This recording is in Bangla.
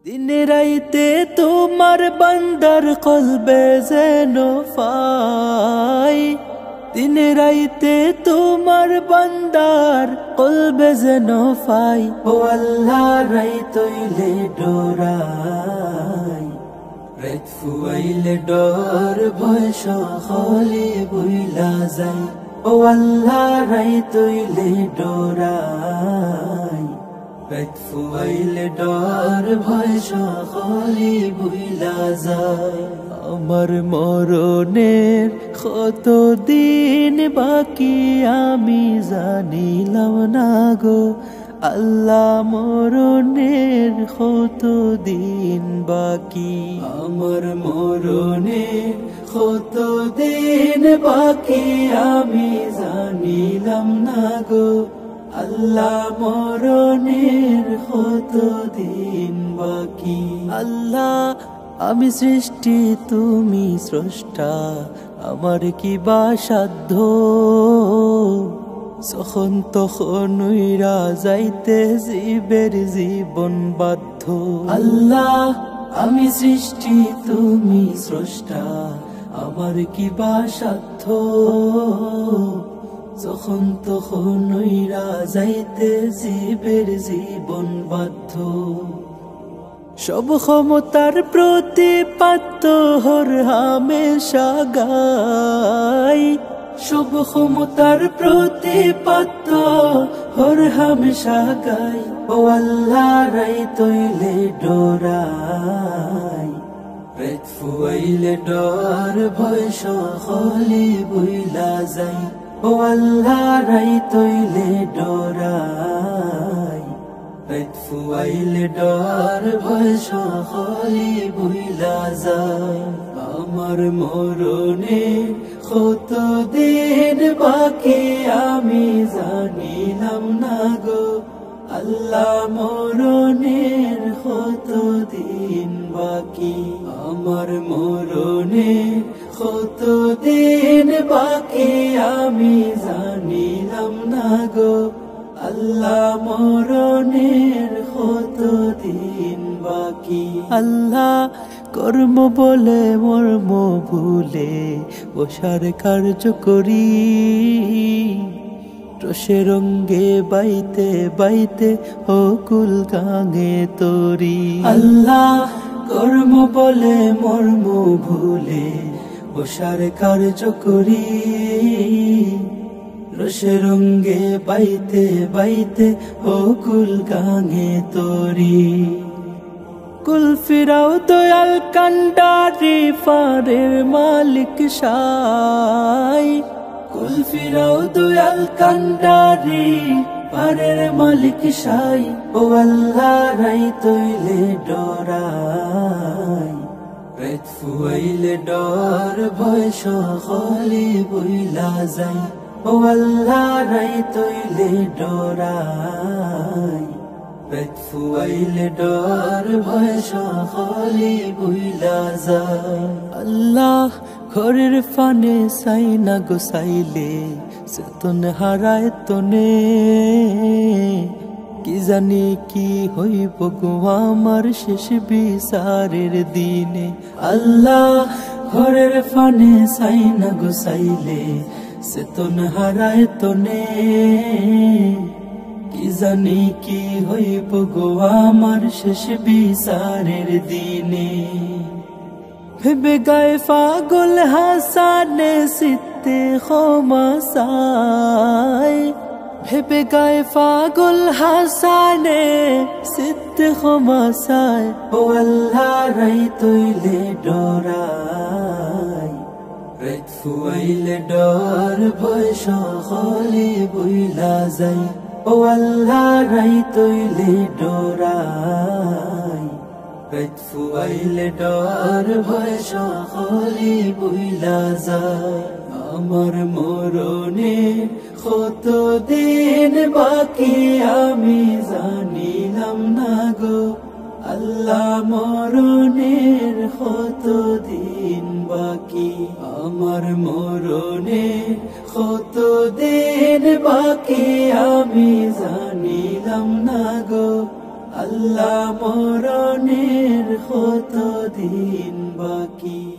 दिन राइते तुम्हार बंदर कल्बे जेन फाई दिन राइते तुम्हार बंदार कल्बे जेन फाई ओ अल्लाह राइतोइले डोराई रात फुआइले डर भय सकले बुइला जाय ओ अल्लाह राइतोइले डोराई रात फुआइले डर भय सकले बुइला जाय আমার মরণের কত দিন বাকি আমি জানিলাম না গো আল্লাহ মরণের কত দিন বাকি আমার মরণের কত দিন বাকি আমি জানিলাম না গো আল্লাহ মরণের কত দিন বাকি আল্লাহ আমি সৃষ্টি তুমি স্রষ্টা আমার কি বা সাধ্য যখন তখন উইরা যাইতে জীবের জীবন বাধ্য আল্লাহ আমি সৃষ্টি তুমি স্রষ্টা আমার কি বা সাধ্য যখন তখন উইরা যাইতে জীবের জীবন বাধ্য সব ক্ষমতার প্রতিপাদ্য হর হামেশা গাই সব ক্ষমতার প্রতিপাদ্য হর হামেশা গাই ও আল্লাহ রাইতোইলে ডোরাই রাত ফুয়াইলে ডর ভয় সকলে বুইলা যাই ও আল্লাহ রাইতোইলে ডোরাই রাত ফুয়াইলে ডর ভয় সকলে বুইলা যায় আমার মরণে কত দিন বাকি আমি জানিলাম না গো আল্লাহ মরণের কত দিন বাকি আমার মরণে কত দিন বাকি আমি জানিলাম না গো আল্লাহ মরণের কত দিন বাকি আল্লাহ কর্ম বলে মর্ম ভুলে বসার কার্য করি রসে রঙ্গে বাইতে বাইতে অকুল গাঙে তরি আল্লাহ কর্ম বলে মর্ম ভুলে বসার কার্য করি রসে রঙ্গে বাইতে বাইতে অকুল গাঙে তরি কুল ফিরাও দয়াল কান্ডারি পারের মালিক সাই কুল ফিরাও দয়াল কান্ডারি পারের মালিক সাই ও আল্লাহ রাইতোইলে ডরাই রাত ফুয়াইলে ডর ভয় সকলে বুইলা যায় ও আল্লাহ রাইতোইলে ডরাই রাত ফুয়াইলে ডর ভয় সকলে বুইলা যায় আল্লাহ ঘরের ফানে সাই না গোসাইলে চেতন হারায় তনে কি জানি কি হইব গো আমার শেষ বিচারের দিনে আল্লাহ ঘরের ফানে সাই না গোসাইলে চেতন হারায় তনে কি জানি কি হইব গো আমার শেষ বিচারের দিনে ভেবে গায়ে পাগল হাসানে সিতে ক্ষমাসাই ভেবে গায়ে পাগল হাসানে সিতে ক্ষমাসাই ও আল্লাহ রাইতোইলে ডরাই রাত ফুয়াইলে ডর ভয় সকলে বুইলা যায় ও আল্লাহ রাইতোইলে ডরাই রাত ফুয়াইলে ডর ভয় সকলে বুইলা যায় আমার মরণে কত দিন বাকি আমি জানিলাম না গো আল্লাহ মরণের কত দিন বাকি আমার মরণে কত দিন বাকি আমি জানিলাম না গো আল্লাহ মরণে দিন বাকি।